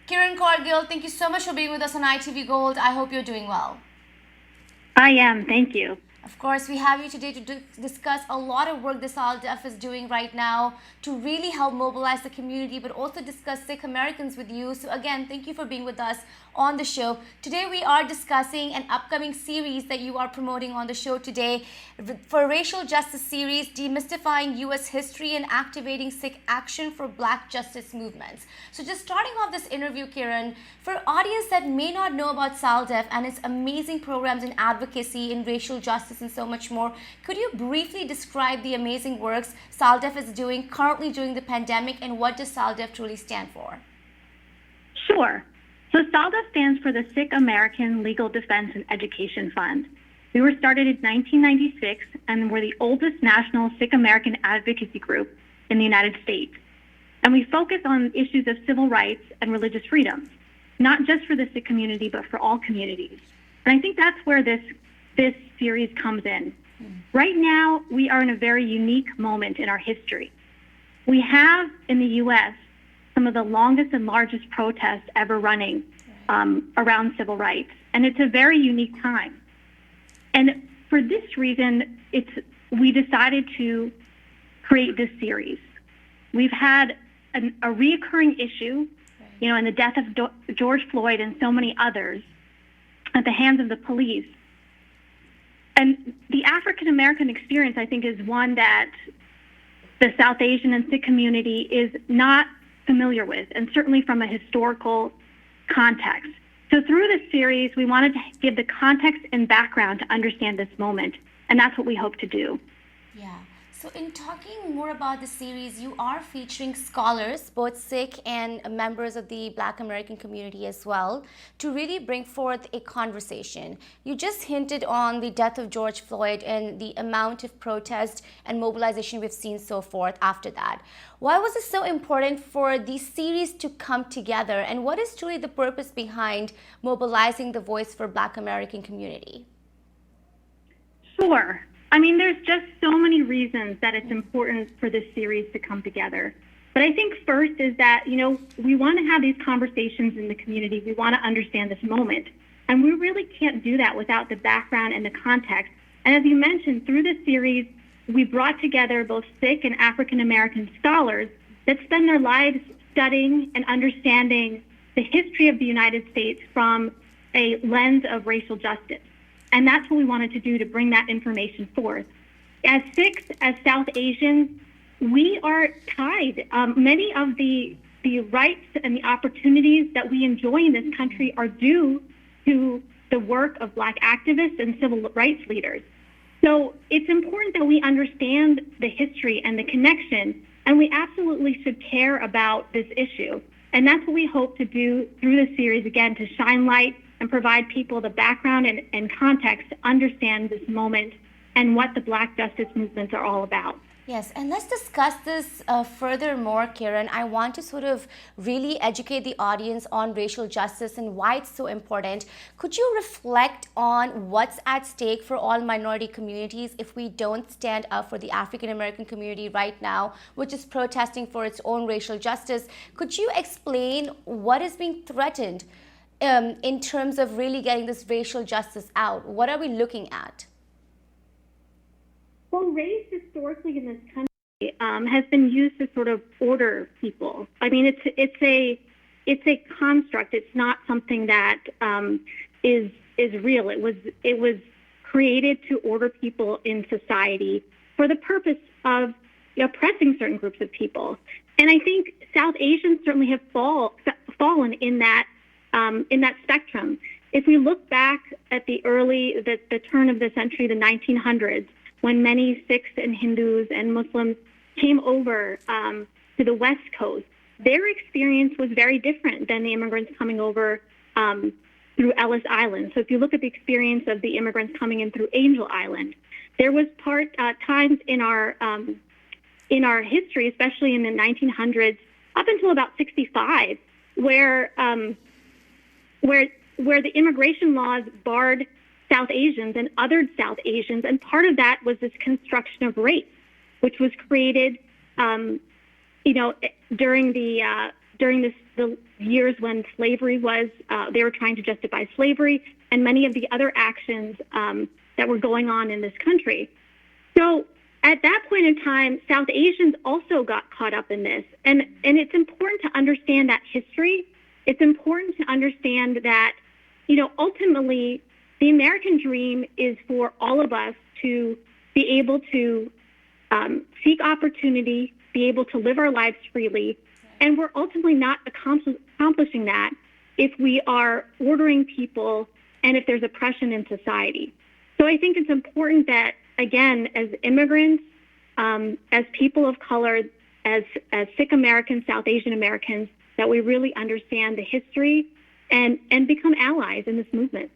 Kiran Kaur Gill, thank you so much for being with us on ITV Gold. I hope you're doing well. I am, thank you. Of course, we have you today to discuss a lot of work the SALDEF is doing right now to really help mobilize the community, but also discuss Sikh Americans with you. So again, thank you for being with us on the show. Today we are discussing an upcoming series that you are promoting on the show today for racial justice series, Demystifying U.S. History and Activating Sikh Action for Black Justice Movements. So just starting off this interview, Kiran, for audience that may not know about SALDEF and its amazing programs in advocacy, in racial justice, and so much more, could you briefly describe the amazing works SALDEF is doing currently during the pandemic, and what does SALDEF truly stand for? Sure. So SALDEF stands for the Sikh American Legal Defense and Education Fund. We were started in 1996, and we're the oldest national Sikh American advocacy group in the United States. And we focus on issues of civil rights and religious freedoms, not just for the Sikh community, but for all communities. And I think that's where this series comes in. Right now, we are in a very unique moment in our history. We have in the U.S. some of the longest and largest protests ever running around civil rights, and it's a very unique time. And for this reason, we decided to create this series. We've had a reoccurring issue, in the death of George Floyd and so many others at the hands of the police. And the African American experience, I think, is one that the South Asian and Sikh community is not familiar with, and certainly from a historical context. So through this series, we wanted to give the context and background to understand this moment, and that's what we hope to do. Yeah. So in talking more about the series, you are featuring scholars, both Sikh and members of the Black American community as well, to really bring forth a conversation. You just hinted on the death of George Floyd and the amount of protest and mobilization we've seen so forth after that. Why was it so important for these series to come together, and what is truly the purpose behind mobilizing the voice for Black American community? Sure. I mean, there's just so many reasons that it's important for this series to come together. But I think first is that, we want to have these conversations in the community. We want to understand this moment. And we really can't do that without the background and the context. And as you mentioned, through this series, we brought together both Sikh and African American scholars that spend their lives studying and understanding the history of the United States from a lens of racial justice. And that's what we wanted to do, to bring that information forth. As Sikhs, as South Asians, we are tied. Many of the rights and the opportunities that we enjoy in this country are due to the work of Black activists and civil rights leaders. So it's important that we understand the history and the connection, and we absolutely should care about this issue. And that's what we hope to do through this series, again, to shine light and provide people the background and context to understand this moment and what the Black justice movements are all about. Yes, and let's discuss this furthermore, Kiran. I want to sort of really educate the audience on racial justice and why it's so important. Could you reflect on what's at stake for all minority communities if we don't stand up for the African American community right now, which is protesting for its own racial justice? Could you explain what is being threatened in terms of really getting this racial justice out? What are we looking at? Well, race historically in this country has been used to sort of order people. I mean, it's a construct. It's not something that is real. It was created to order people in society for the purpose of oppressing certain groups of people. And I think South Asians certainly have fallen in that spectrum. If we look back at the turn of the century, the 1900s, when many Sikhs and Hindus and Muslims came over to the West Coast, their experience was very different than the immigrants coming over through Ellis Island. So if you look at the experience of the immigrants coming in through Angel Island, there was times in our history, especially in the 1900s, up until about 65, where the immigration laws barred South Asians and othered South Asians, and part of that was this construction of race, which was created, during the years when slavery was, they were trying to justify slavery and many of the other actions that were going on in this country. So at that point in time, South Asians also got caught up in this. And it's important to understand that history. It's important to understand that, ultimately, the American dream is for all of us to be able to seek opportunity, be able to live our lives freely. And we're ultimately not accomplishing that if we are ordering people and if there's oppression in society. So I think it's important that, again, as immigrants, as people of color, as Sikh Americans, South Asian Americans, that we really understand the history and become allies in this movement.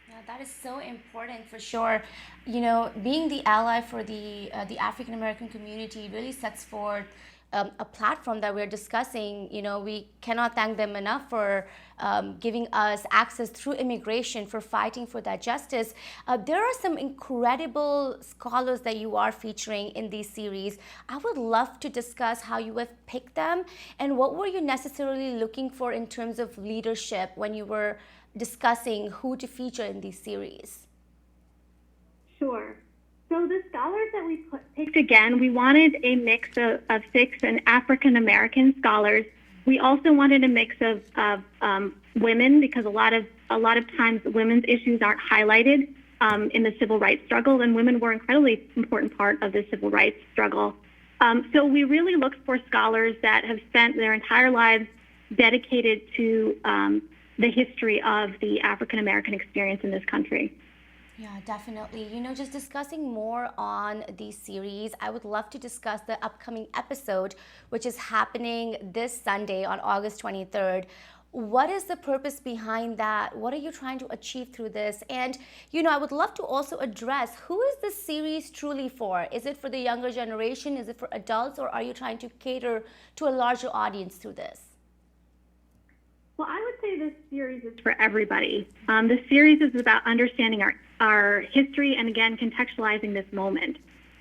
Yeah, that is so important for sure. Being the ally for the African American community really sets forth a platform that we're discussing. We cannot thank them enough for giving us access through immigration, for fighting for that justice. There are some incredible scholars that you are featuring in these series. I would love to discuss how you have picked them and what were you necessarily looking for in terms of leadership when you were discussing who to feature in these series. Sure. So the scholars that we picked, again, we wanted a mix of Sikhs and African American scholars. We also wanted a mix of women, because a lot of times women's issues aren't highlighted in the civil rights struggle, and women were an incredibly important part of the civil rights struggle. So we really looked for scholars that have spent their entire lives dedicated to the history of the African American experience in this country. Yeah, definitely. Just discussing more on these series, I would love to discuss the upcoming episode, which is happening this Sunday on August 23rd. What is the purpose behind that? What are you trying to achieve through this? And, I would love to also address, who is this series truly for? Is it for the younger generation? Is it for adults? Or are you trying to cater to a larger audience through this? Well, I would say this series is for everybody. The series is about understanding our history and, again, contextualizing this moment.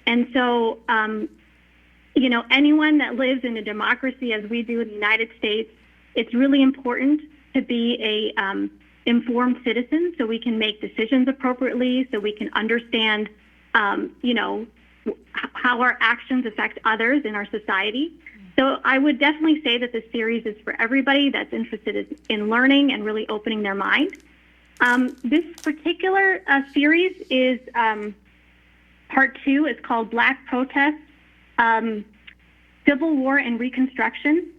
And so, anyone that lives in a democracy as we do in the United States, it's really important to be a informed citizen so we can make decisions appropriately, so we can understand, how our actions affect others in our society. So I would definitely say that this series is for everybody that's interested in learning and really opening their mind. This particular series is part 2. It's called Black Protest, Civil War and Reconstruction.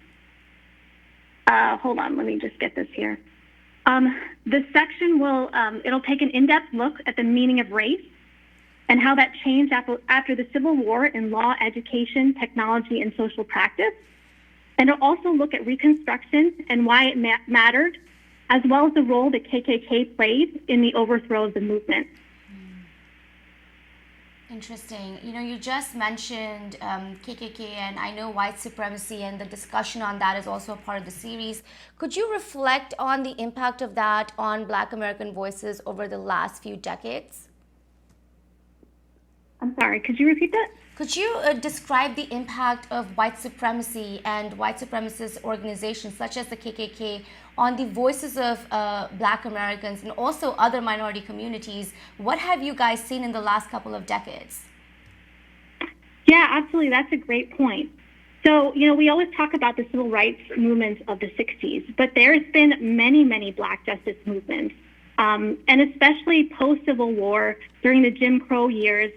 Hold on, let me just get this here. This section it'll take an in-depth look at the meaning of race and how that changed after the Civil War in law, education, technology, and social practice. And it'll also look at Reconstruction and why it mattered, as well as the role that KKK played in the overthrow of the movement. Interesting. You just mentioned KKK, and I know white supremacy, and the discussion on that is also a part of the series. Could you reflect on the impact of that on Black American voices over the last few decades? I'm sorry, could you repeat that? Could you describe the impact of white supremacy and white supremacist organizations such as the KKK on the voices of Black Americans and also other minority communities? What have you guys seen in the last couple of decades? Yeah, absolutely. That's a great point. So, we always talk about the civil rights movements of the 60s, but there's been many, many Black justice movements, and especially post-Civil War during the Jim Crow years.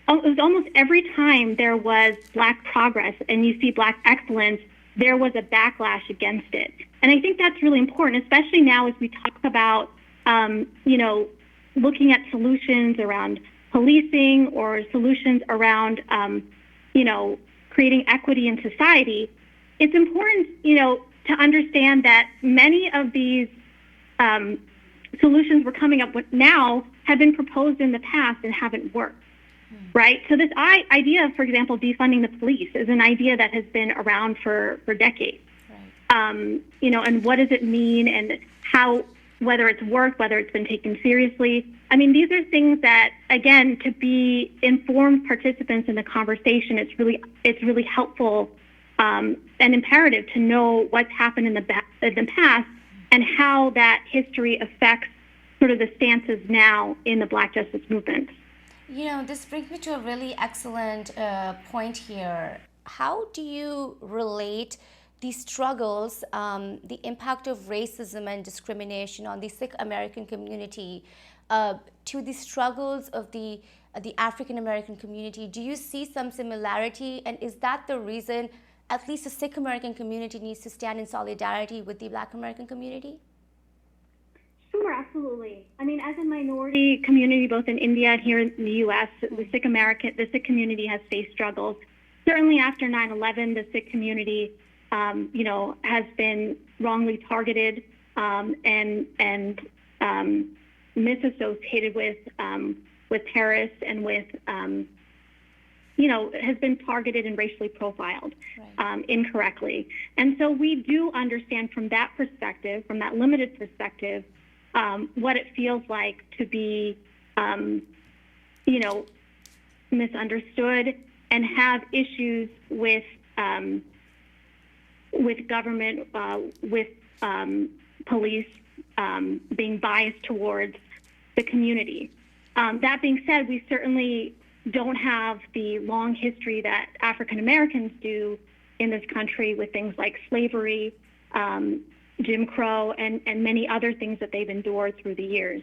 It was almost every time there was Black progress and you see Black excellence, there was a backlash against it. And I think that's really important, especially now as we talk about, looking at solutions around policing or solutions around, creating equity in society. It's important, to understand that many of these solutions we're coming up with now have been proposed in the past and haven't worked. Right? So this idea of, for example, defunding the police is an idea that has been around for decades. Right. And what does it mean and how, whether it's worked, whether it's been taken seriously. I mean, these are things that, again, to be informed participants in the conversation, it's really helpful an imperative to know what's happened in the past and how that history affects sort of the stances now in the Black justice movement. You know, this brings me to a really excellent point here. How do you relate these struggles, the impact of racism and discrimination on the Sikh American community, to the struggles of the African American community? Do you see some similarity, and is that the reason at least the Sikh American community needs to stand in solidarity with the Black American community? Sure, absolutely. I mean, as a minority community, both in India and here in the U.S., the Sikh community has faced struggles. Certainly after 9/11, the Sikh community, has been wrongly targeted and misassociated with terrorists and with, has been targeted and racially profiled incorrectly. And so we do understand from that perspective, from that limited perspective, what it feels like to be, misunderstood and have issues with government, with police being biased towards the community. That being said, we certainly don't have the long history that African Americans do in this country with things like slavery, Jim Crow, and many other things that they've endured through the years.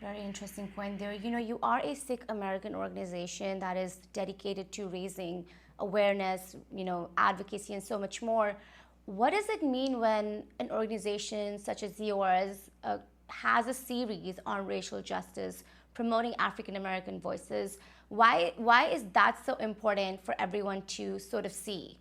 Very interesting point there. You know, you are a Sikh American organization that is dedicated to raising awareness, advocacy, and so much more. What does it mean when an organization such as yours has a series on racial justice, promoting African American voices? Why is that so important for everyone to sort of see?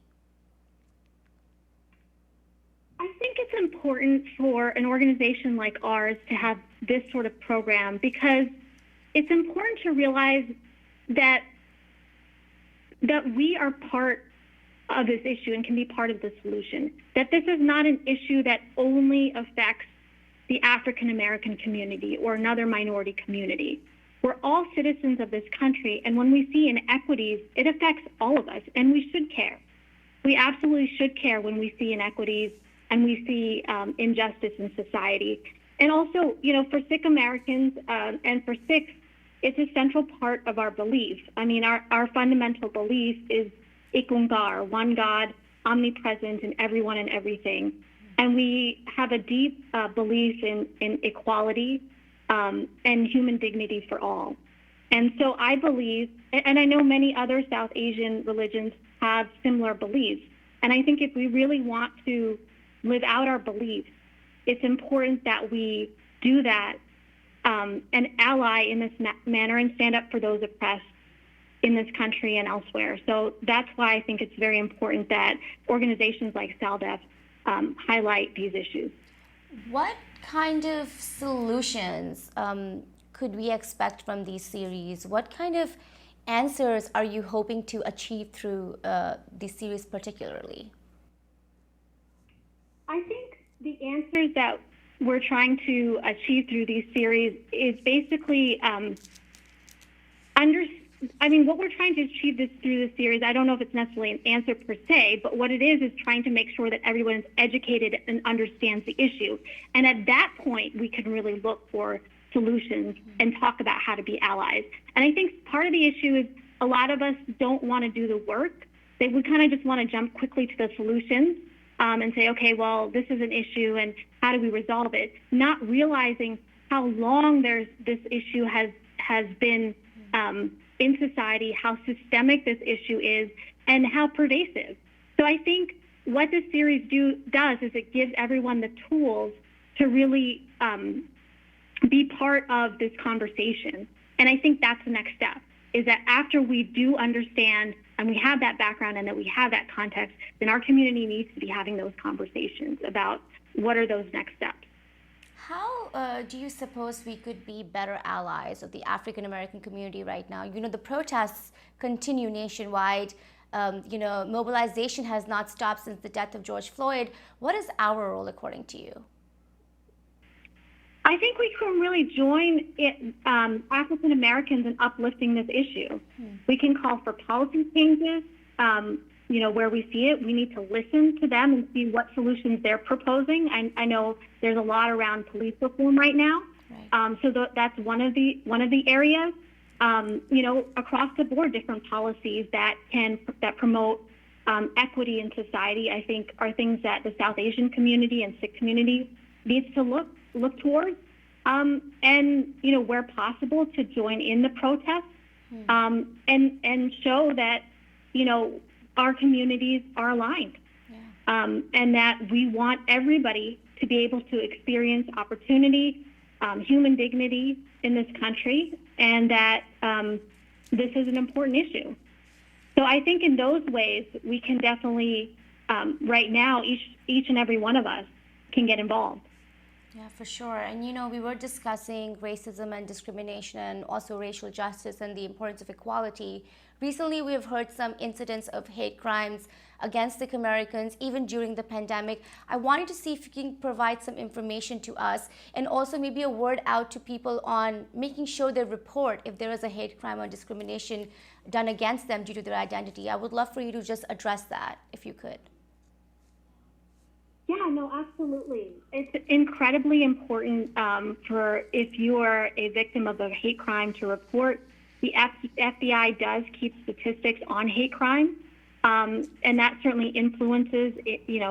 I think it's important for an organization like ours to have this sort of program because it's important to realize that we are part of this issue and can be part of the solution. That this is not an issue that only affects the African American community or another minority community. We're all citizens of this country, and when we see inequities, it affects all of us, and we should care. We absolutely should care when we see inequities and we see injustice in society. And also, for Sikh Americans and for Sikhs, it's a central part of our belief. I mean, our fundamental belief is Ek Onkar, one God, omnipresent in everyone and everything. And we have a deep belief in equality and human dignity for all. And so I believe, and I know many other South Asian religions have similar beliefs. And I think if we really want to live out our beliefs, it's important that we do that and ally in this manner and stand up for those oppressed in this country and elsewhere. So that's why I think it's very important that organizations like SALDEF highlight these issues. What kind of solutions could we expect from these series? What kind of answers are you hoping to achieve through this series particularly? I think the answers that we're trying to achieve through these series is basically what we're trying to achieve through this series, I don't know if it's necessarily an answer per se, but what it is trying to make sure that everyone is educated and understands the issue. And at that point, we can really look for solutions and talk about how to be allies. And I think part of the issue is a lot of us don't want to do the work. We kind of just want to jump quickly to the solutions and say, okay, well, this is an issue and how do we resolve it? Not realizing how long this issue has been in society, how systemic this issue is, and how pervasive. So I think what this series does is it gives everyone the tools to really be part of this conversation. And I think that's the next step, is that after we do understand and we have that background and that we have that context, then our community needs to be having those conversations about what are those next steps. How do you suppose we could be better allies of the African American community right now? The protests continue nationwide. Mobilization has not stopped since the death of George Floyd. What is our role, according to you? I think we can really join African Americans in uplifting this issue. We can call for policy changes. where we see it, we need to listen to them and see what solutions they're proposing. I know there's a lot around police reform right now. Right. So that's one of the areas. Across the board, different policies that promote equity in society, I think, are things that the South Asian community and Sikh community needs to look towards, and where possible, to join in the protests, and show that our communities are aligned, and that we want everybody to be able to experience opportunity, human dignity in this country, and that this is an important issue. So I think in those ways we can definitely, right now, each and every one of us can get involved. Yeah, for sure. And we were discussing racism and discrimination and also racial justice and the importance of equality. Recently, we have heard some incidents of hate crimes against Sikh Americans, even during the pandemic. I wanted to see if you can provide some information to us, and also maybe a word out to people on making sure they report if there is a hate crime or discrimination done against them due to their identity. I would love for you to just address that, if you could. Yeah, no, absolutely. It's incredibly important for, if you are a victim of a hate crime, to report. The FBI does keep statistics on hate crime, and that certainly influences,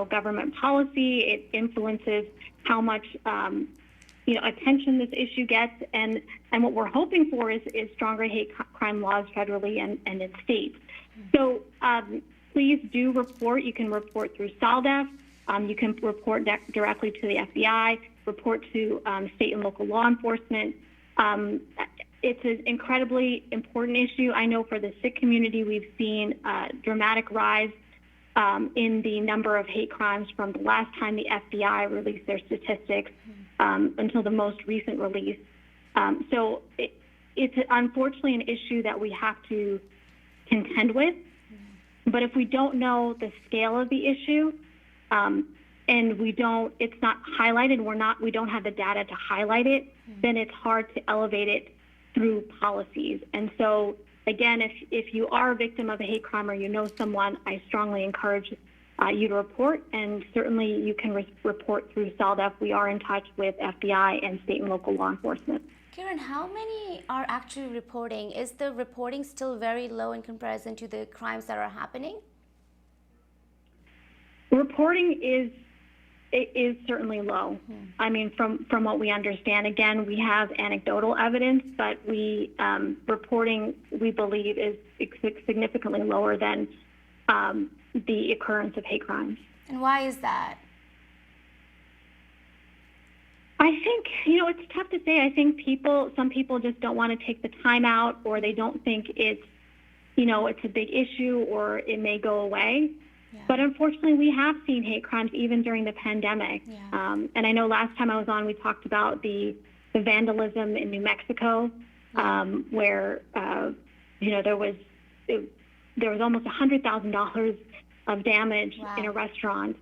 government policy. It influences how much, attention this issue gets, and what we're hoping for is stronger hate crime laws federally and in states. So please do report. You can report through SALDEF. You can report directly to the FBI, report to state and local law enforcement. It's an incredibly important issue. I know for the Sikh community, we've seen a dramatic rise in the number of hate crimes from the last time the FBI released their statistics until the most recent release. So it's unfortunately an issue that we have to contend with. But if we don't know the scale of the issue, and it's not highlighted, we don't have the data to highlight it, then it's hard to elevate it through policies. And so, again, if you are a victim of a hate crime or you know someone, I strongly encourage you to report, and certainly you can report through SALDEF. We are in touch with FBI and state and local law enforcement. Kiran, how many are actually reporting? Is the reporting still very low in comparison to the crimes that are happening? Reporting is certainly low. I mean, from what we understand, again, we have anecdotal evidence, but reporting, we believe, is significantly lower than the occurrence of hate crimes. And why is that? I think, it's tough to say. I think some people just don't want to take the time out, or they don't think it's a big issue, or it may go away. Yeah. But unfortunately, we have seen hate crimes even during the pandemic. Yeah. And I know last time I was on, we talked about the vandalism in New Mexico, where there was almost $100,000 of damage in a restaurant.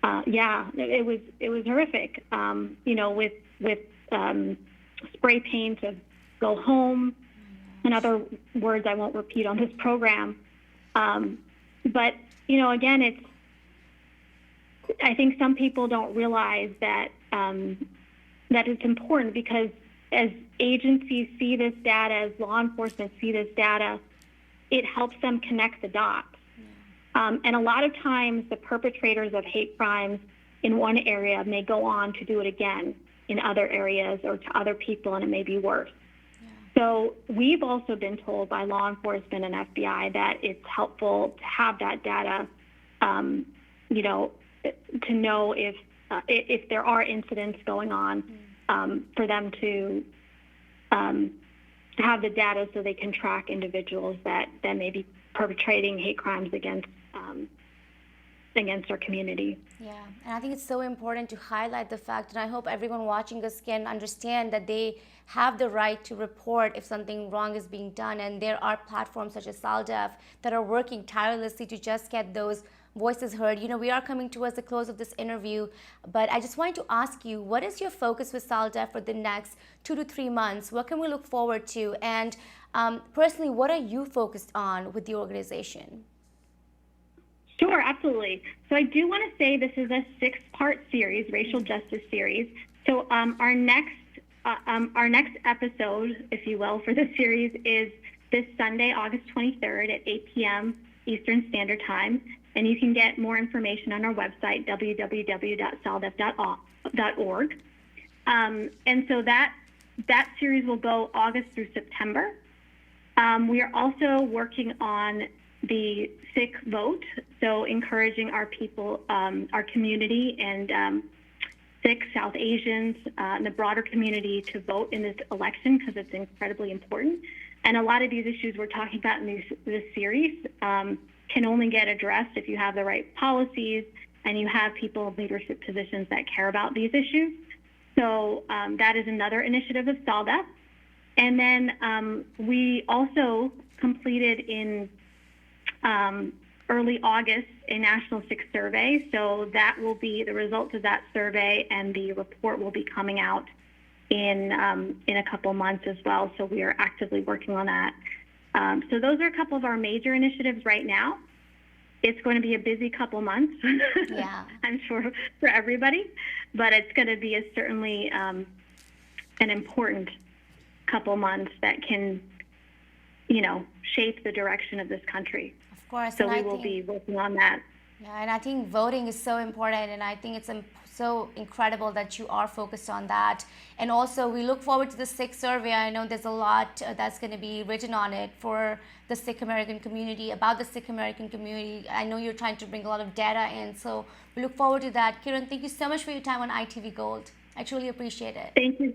It was horrific. With spray paint of "Go home," and other words I won't repeat on this program. But again, I think some people don't realize that it's important, because as agencies see this data, as law enforcement see this data, it helps them connect the dots. And a lot of times the perpetrators of hate crimes in one area may go on to do it again in other areas or to other people, and it may be worse. So we've also been told by law enforcement and FBI that it's helpful to have that data, to know if there are incidents going on, for them to have the data so they can track individuals that may be perpetrating hate crimes against our community. Yeah, and I think it's so important to highlight the fact, and I hope everyone watching us can understand that they have the right to report if something wrong is being done, and there are platforms such as SALDEF that are working tirelessly to just get those voices heard. We are coming towards the close of this interview, but I just wanted to ask you, what is your focus with SALDEF for the next 2 to 3 months? What can we look forward to? And personally, what are you focused on with the organization? Sure, absolutely. So I do want to say this is a 6-part series, racial justice series. So our next episode, if you will, for this series is this Sunday, August 23rd at 8 p.m. Eastern Standard Time, and you can get more information on our website www.saldef.org. And so that series will go August through September. We are also working on the Sikh vote, so encouraging our people, our community, and Sikh, South Asians, and the broader community to vote in this election because it's incredibly important. And a lot of these issues we're talking about in this series can only get addressed if you have the right policies and you have people in leadership positions that care about these issues. So that is another initiative of SALDEF. And then we also completed in early August a national Sikh survey. So that will be the results of that survey, and the report will be coming out in a couple months as well. So we are actively working on that. So those are a couple of our major initiatives right now. It's going to be a busy couple months, Yeah. I'm sure, for everybody, but it's going to be certainly an important couple months that can, shape the direction of this country. Of course. So and we I will think, be working on that. Yeah, and I think voting is so important, and I think it's so incredible that you are focused on that. And also, we look forward to the Sikh survey. I know there's a lot that's going to be written on it for the Sikh American community, about the Sikh American community. I know you're trying to bring a lot of data in, so we look forward to that. Kiran, thank you so much for your time on ITV Gold. I truly appreciate it. Thank you.